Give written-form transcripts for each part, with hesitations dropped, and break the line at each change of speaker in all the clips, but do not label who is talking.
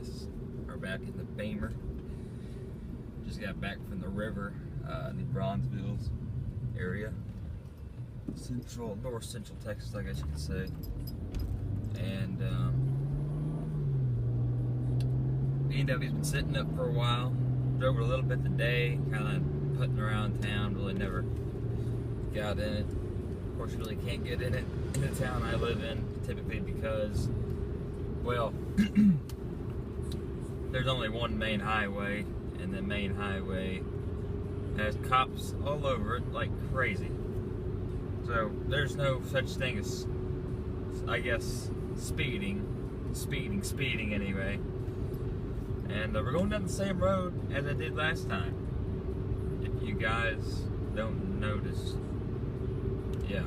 guess. We're back in the Beamer. Just got back from the river, the Bronzeville's area. North central Texas, I guess you could say. And BMW's been sitting up for a while. Drove it a little bit today, kind of putting around town, really never got in it. Of course, you really can't get in it in the town I live in, typically because, well, there's only one main highway, and the main highway has cops all over it like crazy. So there's no such thing as, I guess, speeding anyway. And we're going down the same road as I did last time. If you guys don't notice. Yeah,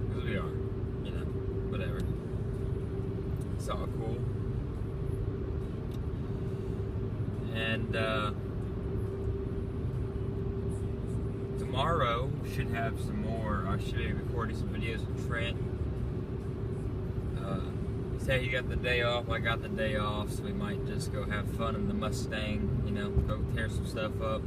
because we are, you know, whatever. It's all cool. And tomorrow should have some more. I should be recording some videos with Trent. Say he got the day off, I got the day off, so we might just go have fun in the Mustang, you know, go tear some stuff up.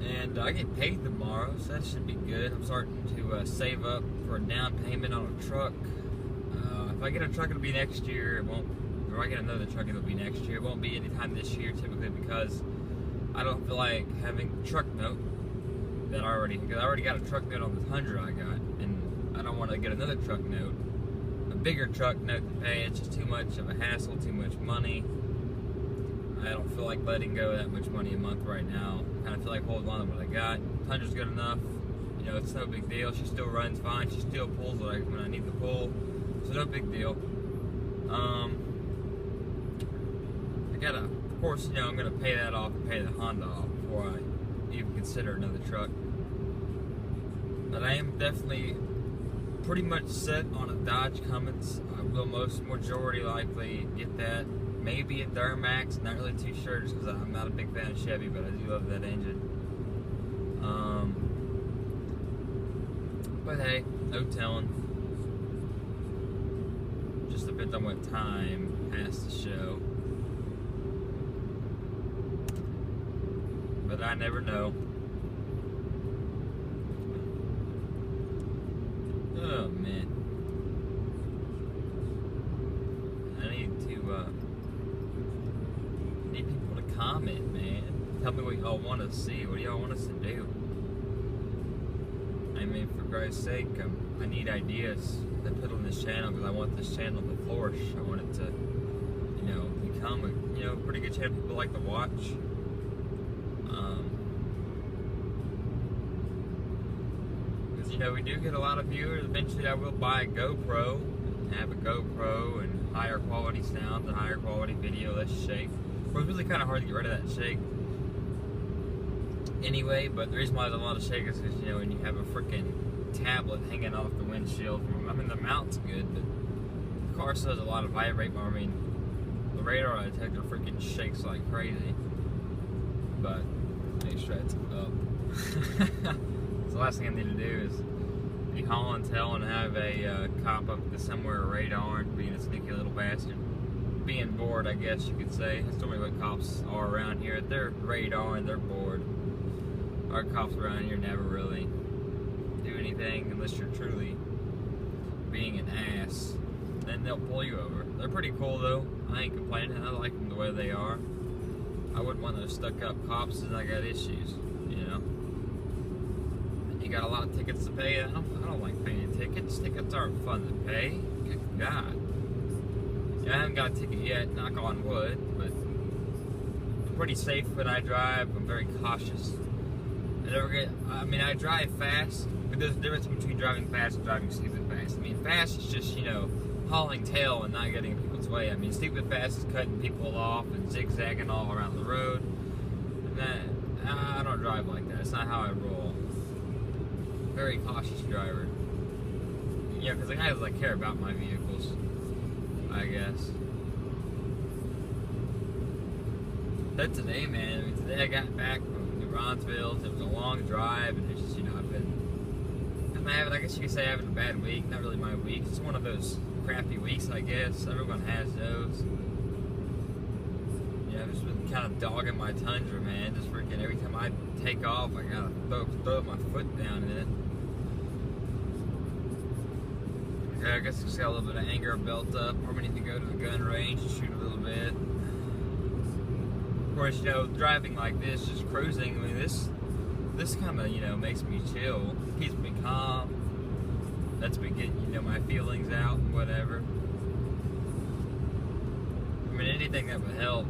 And I get paid tomorrow, so that should be good. I'm starting to save up for a down payment on a truck. If I get a truck, it'll be next year. It won't. Or I get another truck, it'll be next year. It won't be anytime this year, typically, because I don't feel like having the truck note that because I already got a truck note on the Tundra I got, and I don't want to get another truck note, a bigger truck note to pay. It's just too much of a hassle, too much money. I don't feel like letting go that much money a month right now. I kind of feel like holding on to what I got. Tundra's good enough. You know, it's no big deal. She still runs fine. She still pulls when I need to pull. So no big deal. I gotta, of course, you know, I'm gonna pay that off and pay the Honda off before I even consider another truck. But I am definitely pretty much set on a Dodge Cummins. I will most majority likely get that. Maybe a Duramax, not really too sure just because I'm not a big fan of Chevy, but I do love that engine. But hey, no telling. Just depends on what time past the show. But I never know. Oh man. I need people to comment, man. Tell me what y'all want to see. What do y'all want us to do? I mean, for Christ's sake, I need ideas to put on this channel because I want this channel to flourish. I want it to, you know, become a, you know, pretty good channel people like to watch. Because, you know, we do get a lot of viewers. Eventually, I will buy a GoPro, and have a GoPro and higher quality sound and higher quality video, less shake. It was really kind of hard to get rid of that shake anyway, but the reason why there's a lot of shake is because, you know, when you have a freaking tablet hanging off the windshield, I mean, the mount's good, but the car still has a lot of vibrate. I mean, the radar detector freaking shakes like crazy, but make sure it's up. So the last thing I need to do is be hauling tail and have a cop up to somewhere radar and being a sneaky little bastard. Being bored, I guess you could say. That's normally what cops are around here. They're radar and they're bored. Our cops around here never really do anything unless you're truly being an ass. Then they'll pull you over. They're pretty cool though. I ain't complaining. I like them the way they are. I wouldn't want those stuck up cops as I got issues, you know. And you got a lot of tickets to pay. I don't like paying tickets. Tickets aren't fun to pay. Good God. I haven't got a ticket yet, knock on wood, but I'm pretty safe when I drive. I'm very cautious. I mean, I drive fast, but there's a difference between driving fast and driving stupid fast. I mean, fast is just, you know, hauling tail and not getting in people's way. I mean, stupid fast is cutting people off and zigzagging all around the road. And I don't drive like that. It's not how I roll. Very cautious driver. You know, because the guys like care about my vehicles, I guess. But today, man, I mean, today I got back from Bronzeville. It was a long drive, and it's just, you know, I'm having, I guess you could say, having a bad week. Not really my week. It's one of those crappy weeks, I guess. Everyone has those. I've just been kind of dogging my Tundra, man. Just freaking every time I take off, I gotta throw my foot down in it. Yeah, I guess I just got a little bit of anger built up. Probably need to go to the gun range and shoot a little bit. Of course, you know, driving like this, just cruising, I mean, this kind of, you know, makes me chill, keeps me calm, lets me get, you know, my feelings out and whatever. I mean, anything that would help.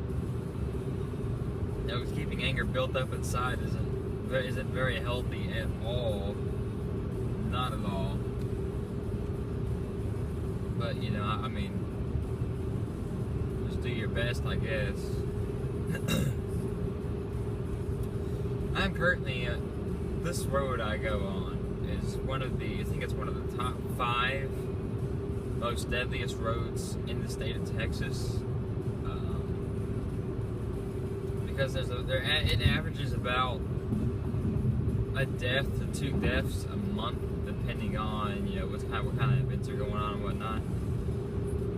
You know, keeping anger built up inside isn't very healthy at all. Not at all. But, you know, I mean, just do your best, I guess. I'm currently, this road I go on is one of the, I think it's one of the top 5 most deadliest roads in the state of Texas. Because it averages about a death to 2 deaths a month, depending on, you know, what kind of events are going on and whatnot.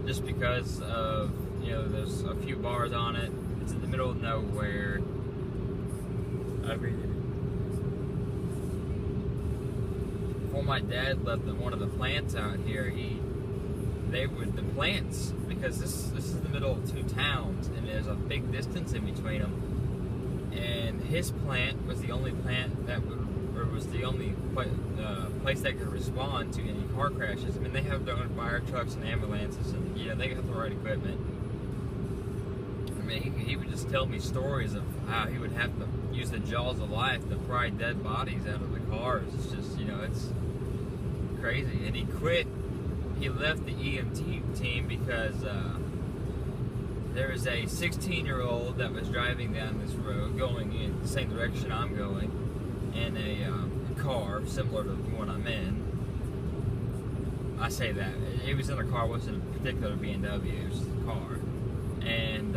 Just because of, you know, there's a few bars on it. It's in the middle of nowhere. I mean, before my dad left one of the plants out here, the plants, because this is the middle of 2 towns, and there's a big distance in between them. And his plant was the only plant that was the only place that could respond to any car crashes. I mean, they have their own fire trucks and ambulances, and you know, they got the right equipment. I mean, he would just tell me stories of how he would have to use the jaws of life to pry dead bodies out of the cars. It's just, you know, it's crazy. And he quit. He left the EMT team because there was a 16-year-old that was driving down this road, going in the same direction I'm going, in a car similar to the one I'm in. I say that. It was in a car, it wasn't a particular BMW, it was just a car. And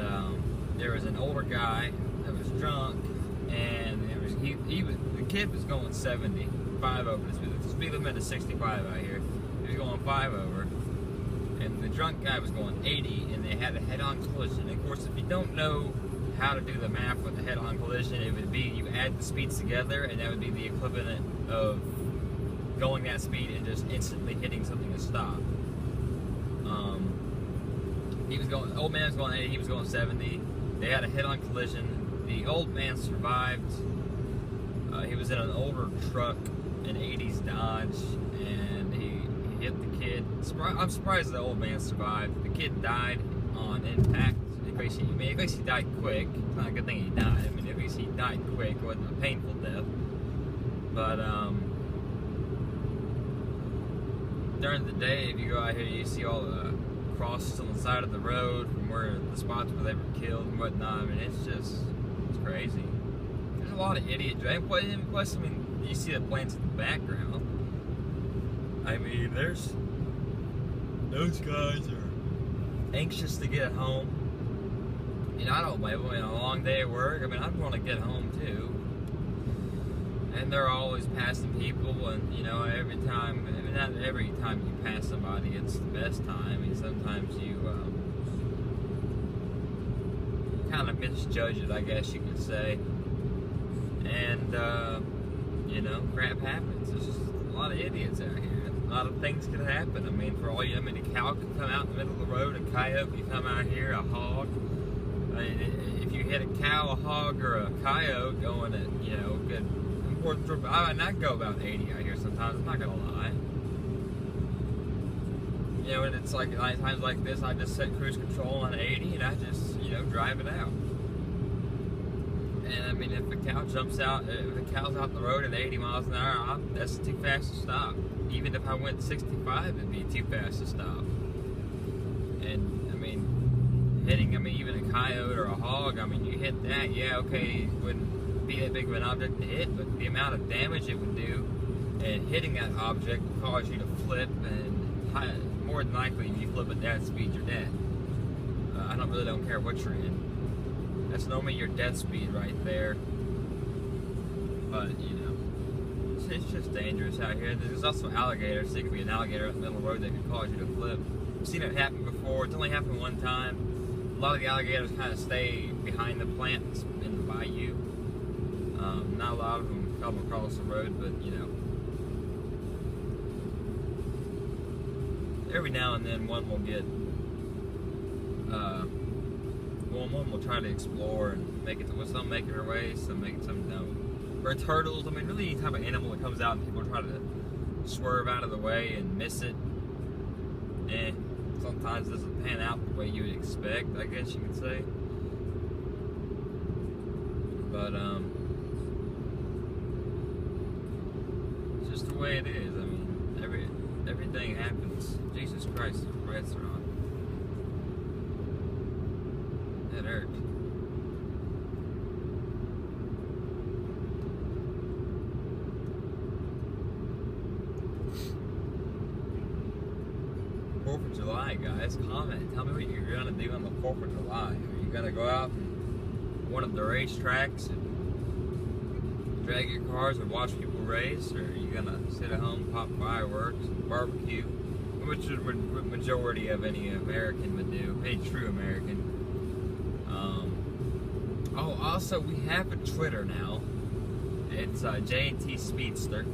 there was an older guy that was drunk, and the kid was going 70, 5 over. The speed limit is 65 out here. He was going 5 over, and the drunk guy was going 80, and they had a head-on collision. And of course, if you don't know how to do the math with a head-on collision, it would be you add the speeds together, and that would be the equivalent of going that speed and just instantly hitting something to stop. The old man was going 80, he was going 70. They had a head-on collision. The old man survived. He was in an older truck, an 80s Dodge, and he hit the kid. I'm surprised the old man survived. The kid died on impact. At least he died quick. It's not a good thing he died. I mean, at least he died quick. It wasn't a painful death. But during the day, if you go out here, you see all the crosses on the side of the road from where the spots where they were killed and whatnot. I mean, it's crazy. There's a lot of idiot driving. Plus, I mean, you see the plants in the background. I mean, those guys are anxious to get home. You know, I don't blame them. I mean, a long day at work. I mean, I'd want to get home too. And they're always passing people, and you know, not every time you pass somebody, it's the best time. I mean, sometimes you kind of misjudge it, I guess you could say. And you know, crap happens. There's just a lot of idiots out here. A lot of things can happen. I mean, for all you, I mean, a cow can come out in the middle of the road, a coyote can come out here, a hog. I mean, if you hit a cow, a hog, or a coyote going at, you know, good important trip, I go about 80 out here sometimes. I'm not gonna lie. You know, and it's like times like this, I just set cruise control on 80, and I just, you know, drive it out. And I mean, if a cow jumps out, if a cow's out the road at 80 miles an hour, that's too fast to stop. Even if I went 65, it'd be too fast to stop. And I mean, even a coyote or a hog, I mean, you hit that, yeah, okay, it wouldn't be that big of an object to hit, but the amount of damage it would do, and hitting that object would cause you to flip, and more than likely, if you flip at that speed, you're dead. I really don't care what you're in. That's normally your death speed right there. But, you know, it's just dangerous out here. There's also alligators. There could be an alligator in the middle of the road that could cause you to flip. I've seen it happen before. It's only happened one time. A lot of the alligators kind of stay behind the plants in the bayou. Not a lot of them come across the road, but you know, every now and then one will get, one will try to explore and make it to, some make it their way, some make it, some don't. Or turtles, I mean, really any type of animal that comes out and people try to swerve out of the way and miss it, sometimes it doesn't pan out the way you would expect, I guess you could say. But, it's just the way it is. I mean, everything happens. Jesus Christ, the rats are on. That hurt. July, guys, comment. Tell me what you're gonna do on the 4th of July. Are you gonna go out and one of the racetracks and drag your cars and watch people race, or are you gonna sit at home, pop fireworks, and barbecue, which is what majority of any American would do, any true American. Oh, also we have a Twitter now. It's J&T Speedster,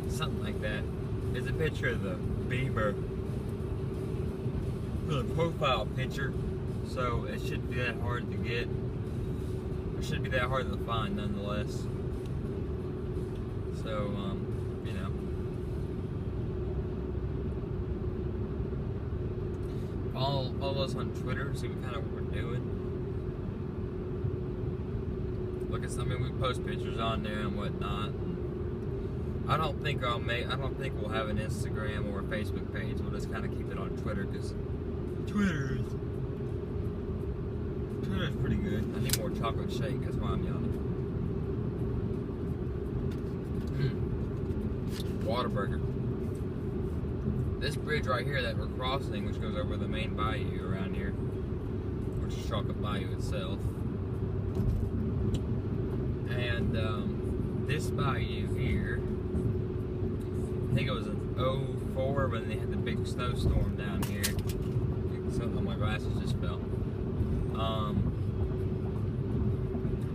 something like that. There's a picture of the Beamer, the profile picture, so it shouldn't be that hard to get. It shouldn't be that hard to find, nonetheless. So, you know, follow us on Twitter, see what kind of what we're doing. Look at something we post pictures on there and whatnot. I don't think we'll have an Instagram or a Facebook page. We'll just kind of keep it on Twitter, because Twitter's pretty good. I need more chocolate shake. That's why I'm yawning. Whataburger. This bridge right here that we're crossing, which goes over the main bayou around here, which is Chocolate Bayou itself, and this bayou here, I think it was in 04 when they had the big snowstorm down here. Something on my glasses just fell.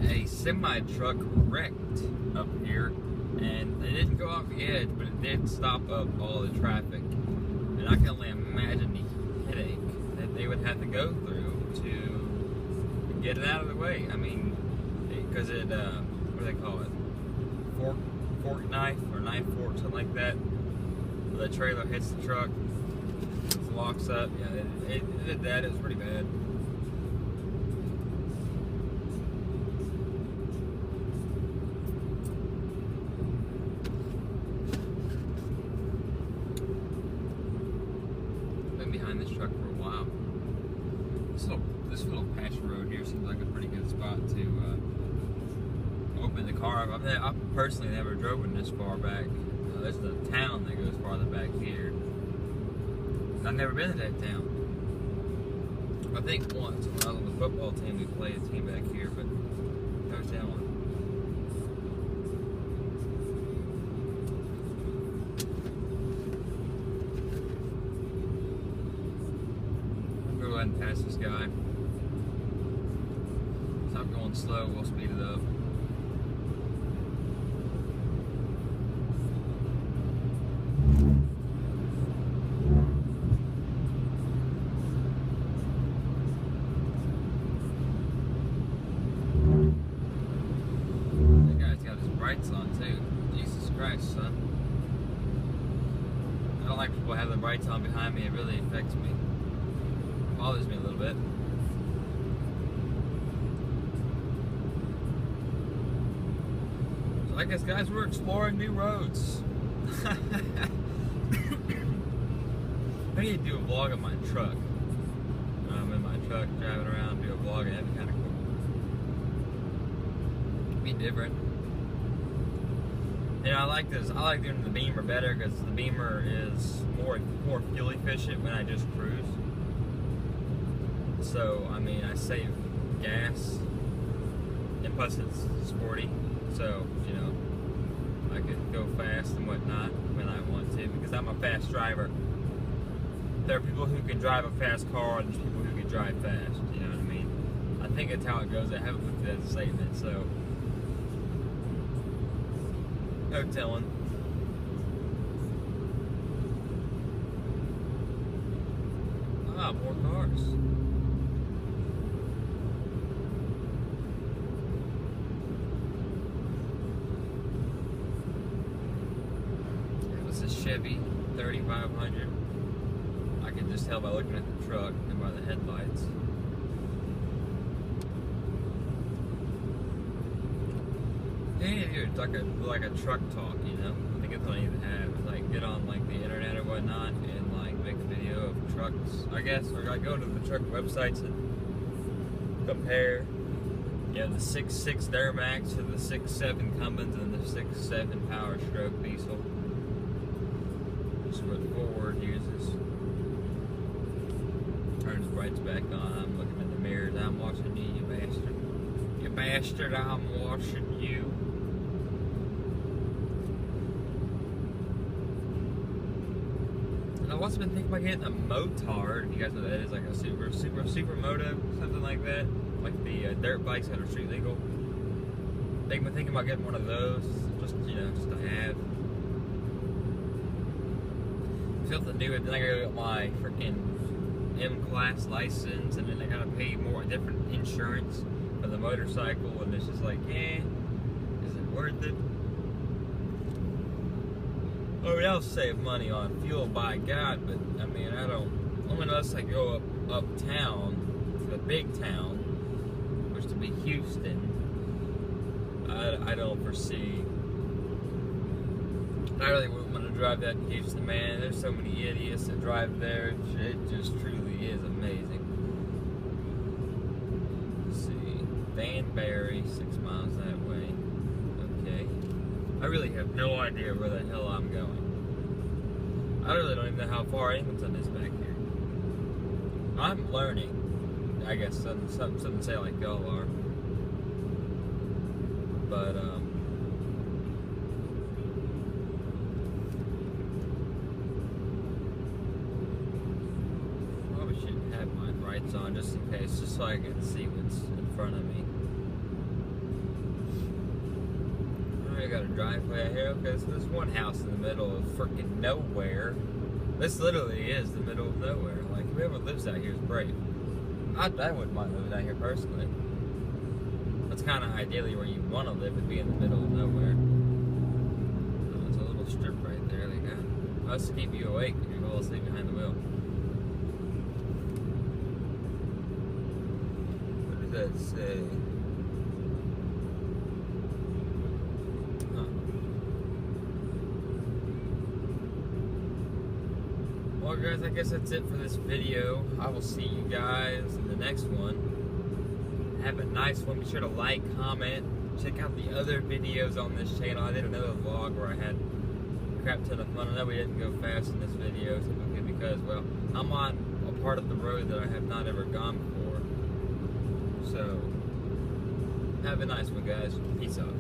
A semi-truck wrecked up here, and it didn't go off the edge, but it did stop up all the traffic. And I can only imagine the headache that they would have to go through to get it out of the way. I mean, because it, what do they call it? Fork knife or knife fork, something like that. The trailer hits the truck, it locks up. Yeah, it did that. It was pretty bad. Been behind this truck for a while. This little patch road here seems like a pretty good spot to open the car up. I personally never drove in this far back. There's the town that goes farther back here. I've never been to that town. I think once when I was on the football team, we played a team back here, but no telling. We'll go ahead and pass this guy. Stop going slow, we'll speed it up. On too. Jesus Christ, son. I don't like people having the brights on behind me. It really affects me. It bothers me a little bit. So I guess, guys, we're exploring new roads. I need to do a vlog of my truck. I'm in my truck driving around, do a vlog, and that'd be kind of cool. Be different. You know, I like doing the Beamer better because the Beamer is more fuel efficient when I just cruise. So, I mean, I save gas, and plus it's sporty. So, you know, I could go fast and whatnot when I want to because I'm a fast driver. there are people who can drive a fast car and there's people who can drive fast. You know what I mean? I think that's how it goes. I haven't looked at that statement, so no telling. Ah, more cars. This is Chevy 3500. I can just tell by looking at the truck and by the headlights. Yeah, dude, it's like a truck talk, you know. I think that's what I need to have. Is like get on like the internet or whatnot and like make a video of trucks, I guess, or I go to the truck websites and compare, you know, the 6.6 Duramax to the 6.7 Cummins and the 6.7 Power Stroke diesel. Which is what Ford uses. Turns brights back on. I'm looking in the mirrors. I'm watching you, you bastard. You bastard, I'm watching you. And I've also been thinking about getting a motard. If you guys know what that is, like a super moto, something like that. Like the dirt bikes that are street legal. I've been thinking about getting one of those, just, you know, just to have. Something new, and then I gotta get my freaking M-Class license, and then I gotta pay more, different insurance for the motorcycle, and it's just like, is it worth it? I mean, I'll save money on fuel, by God, but I mean, unless I go uptown to the big town, which to be Houston, I don't foresee. I really wouldn't want to drive that in Houston, man. There's so many idiots that drive there. It just truly is amazing. Let's see. Danbury, 6 miles that way. Okay. I really have no idea where the hell I'm going. I really don't even know how far Angleton is back here. I'm learning. I guess some say like y'all are. But, on just in case, just so I can see what's in front of me. I got a driveway out here. Okay, so there's one house in the middle of freaking nowhere. This literally is the middle of nowhere. Like, whoever lives out here is brave. I wouldn't mind living out here personally. That's kind of ideally where you want to live, would be in the middle of nowhere. Oh, there's a little strip right there. They got us to keep you awake if you fall asleep behind the wheel. Let's say, well guys, I guess that's it for this video. I will see you guys in the next one. Have a nice one. Be sure to like, comment, check out the other videos on this channel. I did another vlog where I had a crap ton of fun. I know we didn't go fast in this video simply because, well, I'm on a part of the road that I have not ever gone before. So, have a nice one, guys. Peace out.